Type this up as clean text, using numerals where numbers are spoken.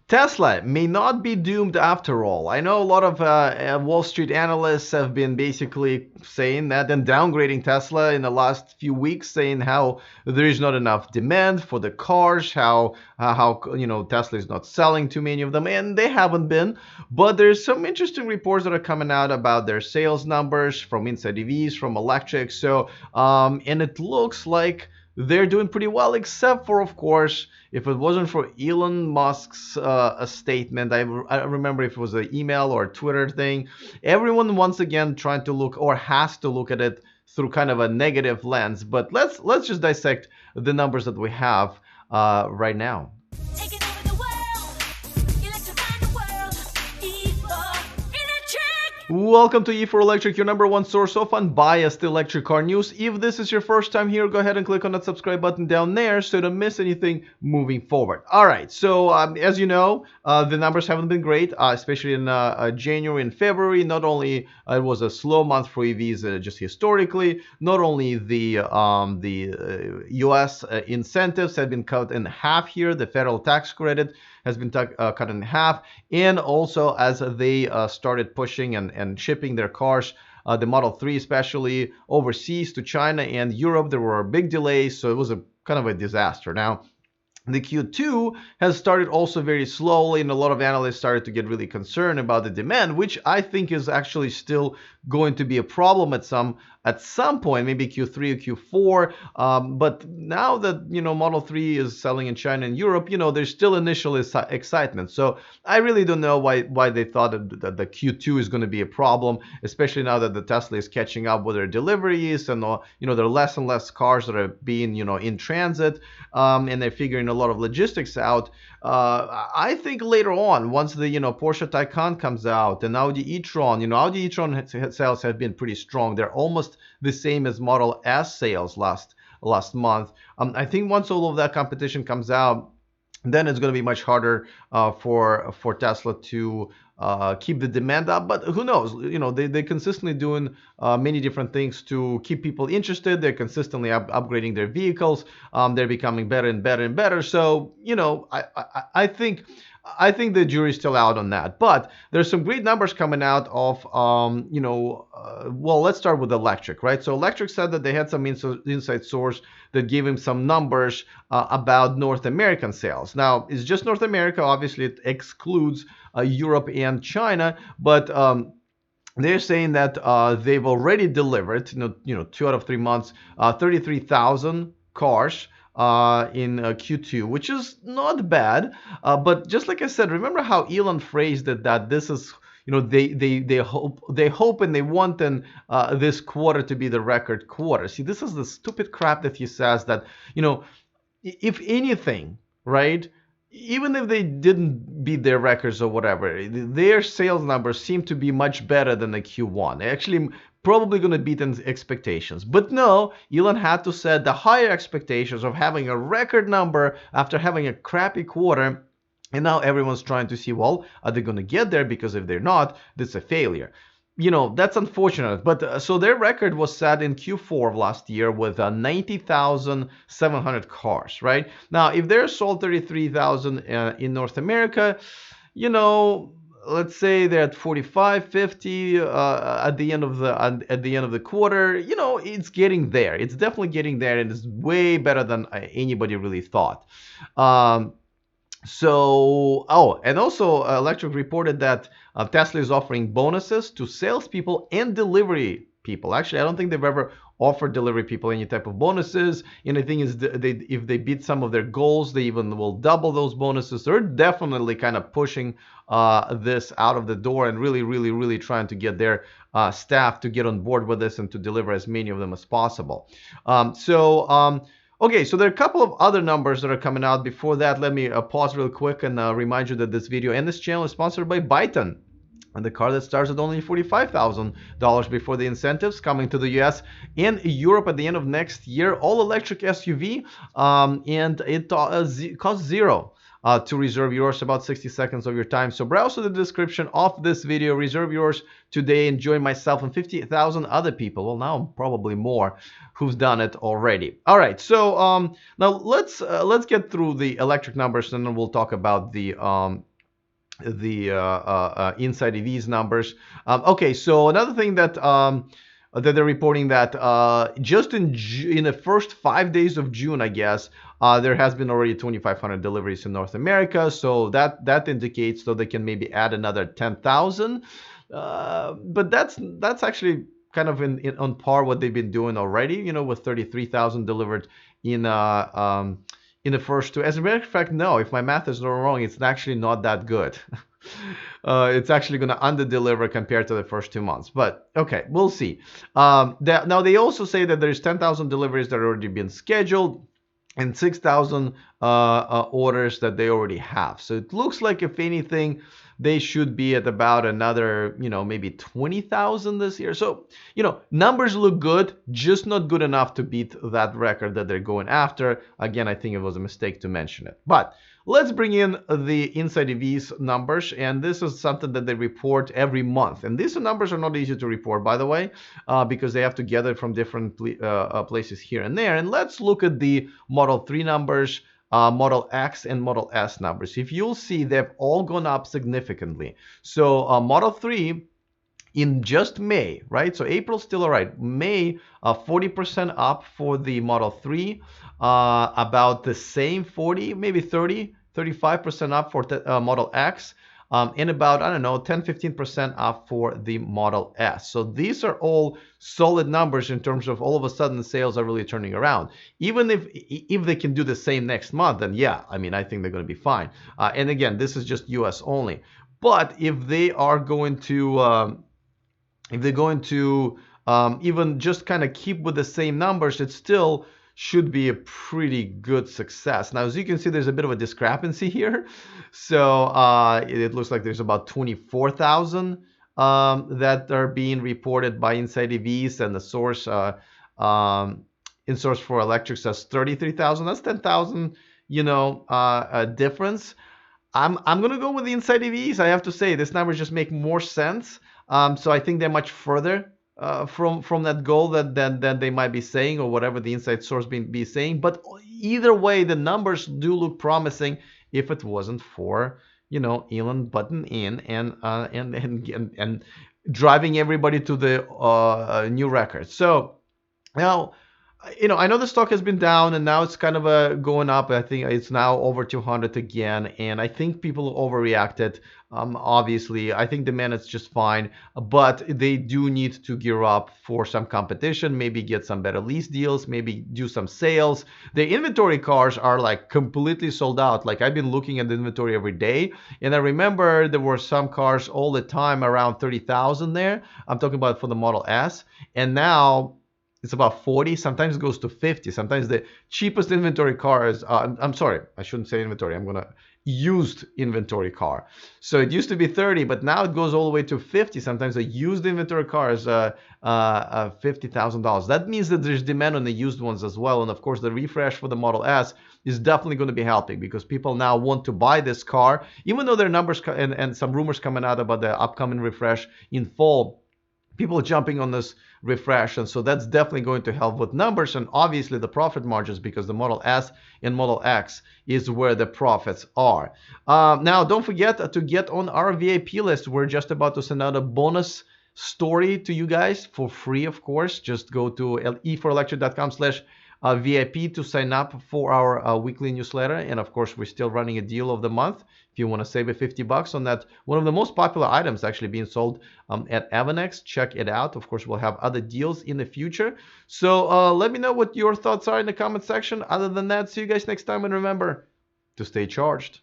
Tesla may not be doomed after all. I know a lot of Wall Street analysts have been basically saying that and downgrading Tesla in the last few weeks, saying how there is not enough demand for the cars, how Tesla is not selling too many of them, and they haven't been. But there's some interesting reports that are coming out about their sales numbers from Inside EVs, from electric. And it looks like they're doing pretty well, except for, of course, if it wasn't for Elon Musk's a statement. I don't remember if it was an email or a Twitter thing. Everyone once again trying to look, or has to look at it through kind of a negative lens. But let's just dissect the numbers that we have right now. Taking over the world, electrifying the world, E4 Electric. Welcome to E4 Electric, your number one source of unbiased electric car news. If this is your first time here, go ahead and click on that subscribe button down there so you don't miss anything moving forward. All right, so as you know, the numbers haven't been great, especially in January and February. Not only it was a slow month for EVs just historically, not only the U.S. incentives have been cut in half here, the federal tax credit has been cut in half, and also as they started pushing and shipping their cars, the Model 3 especially, overseas to China and Europe, there were big delays, so it was a kind of a disaster. Now, the Q2 has started also very slowly, and a lot of analysts started to get really concerned about the demand, which I think is actually still going to be a problem at some point, maybe Q3 or Q4. But now that Model 3 is selling in China and Europe, there's still initial excitement. So I really don't know why they thought that the Q2 is going to be a problem, especially now that the Tesla is catching up with their deliveries, and there are less and less cars that are being in transit, and they're figuring a lot of logistics out. I think later on, once the Porsche Taycan comes out and Audi e-tron, Audi e-tron sales have been pretty strong. They're almost the same as Model S sales last month. I think once all of that competition comes out, then it's going to be much harder for Tesla to keep the demand up. But who knows? They're consistently doing many different things to keep people interested. They're consistently upgrading their vehicles. They're becoming better and better and better. So I think the jury's still out on that. But there's some great numbers coming out of, well, let's start with electric, right? So electric said that they had some inside source that gave him some numbers about North American sales. Now, it's just North America. Obviously, it excludes Europe and China, but they're saying that they've already delivered, 2 out of 3 months, 33,000 cars in Q2, which is not bad. But just like I said, remember how Elon phrased it, that this is, they hope and they want this quarter to be the record quarter. See, this is the stupid crap that he says that, if anything, right? Even if they didn't beat their records or whatever, their sales numbers seem to be much better than the Q1. Actually, probably going to beat expectations. But no, Elon had to set the higher expectations of having a record number after having a crappy quarter. And now everyone's trying to see, well, are they going to get there? Because if they're not, that's a failure. That's unfortunate. But so their record was set in Q4 of last year with 90,700 cars, right? Now, if they're sold 33,000 in North America, let's say they're at 45, 50 at the end of the quarter. It's getting there. It's definitely getting there, and it's way better than anybody really thought. And also Electric reported that Tesla is offering bonuses to salespeople and delivery people. Actually, I don't think they've ever offered delivery people any type of bonuses. And the thing is, if they beat some of their goals, they even will double those bonuses. They're definitely kind of pushing this out of the door and really, really, really trying to get their staff to get on board with this and to deliver as many of them as possible. Okay, so there are a couple of other numbers that are coming out. Before that, let me pause real quick and remind you that this video and this channel is sponsored by Byton, and the car that starts at only $45,000 before the incentives, coming to the US and Europe at the end of next year. All electric SUV, and it costs zero. To reserve yours, about 60 seconds of your time. So browse to the description of this video, reserve yours today, and join myself and 50,000 other people, well, now probably more, who've done it already. All right, so now let's get through the electric numbers, and then we'll talk about the inside EVs numbers. Okay, so another thing that they're reporting that just in the first 5 days of June, I guess, there has been already 2,500 deliveries in North America. So that indicates so they can maybe add another 10,000. But that's actually kind of on par what they've been doing already. With 33,000 delivered in uh, um, in the first two. As a matter of fact, no, if my math is not wrong, it's actually not that good. It's actually going to under-deliver compared to the first 2 months. But okay, we'll see. Now, they also say that there's 10,000 deliveries that are already been scheduled and 6,000 orders that they already have. So it looks like, if anything, they should be at about another, maybe 20,000 this year. So, numbers look good, just not good enough to beat that record that they're going after. Again, I think it was a mistake to mention it. But let's bring in the Inside EVs numbers, and this is something that they report every month. And these numbers are not easy to report, by the way, because they have to gather from different places here and there. And let's look at the Model 3 numbers, Model X and Model S numbers. If you'll see, they've all gone up significantly. So Model 3 in just May, right? So April's still all right. May, 40% up for the Model 3, about the same 40, maybe 30, 35% up for the Model X, and about, I don't know, 10, 15% up for the Model S. So these are all solid numbers in terms of all of a sudden sales are really turning around. Even if they can do the same next month, then yeah, I mean, I think they're going to be fine. And again, this is just US only. But if they are going to even just kind of keep with the same numbers, it still should be a pretty good success. Now, as you can see, there's a bit of a discrepancy here. So it looks like there's about 24,000 that are being reported by Inside EVs, and the source in Source for Electric says 33,000. That's 10,000, difference. I'm gonna go with the Inside EVs. I have to say, this numbers just make more sense. So I think they're much further from that goal than they might be saying, or whatever the inside source be saying. But either way, the numbers do look promising. If it wasn't for Elon butting in and driving everybody to the new record. So now, I know the stock has been down and now it's kind of going up. I think it's now over 200 again, and I think people overreacted. Obviously, I think demand is just fine, but they do need to gear up for some competition, maybe get some better lease deals, maybe do some sales. The inventory cars are like completely sold out. Like, I've been looking at the inventory every day, and I remember there were some cars all the time around 30,000 there. I'm talking about for the Model S, and now it's about 40. Sometimes it goes to 50. Sometimes the cheapest inventory car is, I'm sorry, I shouldn't say inventory. I'm going to used inventory car. So it used to be 30, but now it goes all the way to 50. Sometimes a used inventory car is $50,000. That means that there's demand on the used ones as well. And of course, the refresh for the Model S is definitely going to be helping, because people now want to buy this car, even though there are numbers and some rumors coming out about the upcoming refresh in fall. People are jumping on this refresh, and so that's definitely going to help with numbers and obviously the profit margins, because the Model S and Model X is where the profits are. Now, don't forget to get on our VIP list. We're just about to send out a bonus story to you guys for free, of course. Just go to e4electric.com/VIP to sign up for our weekly newsletter. And of course, we're still running a deal of the month. If you want to save a $50 on that, one of the most popular items actually being sold at Avanex, check it out. Of course, we'll have other deals in the future. So let me know what your thoughts are in the comment section. Other than that, see you guys next time, and remember to stay charged.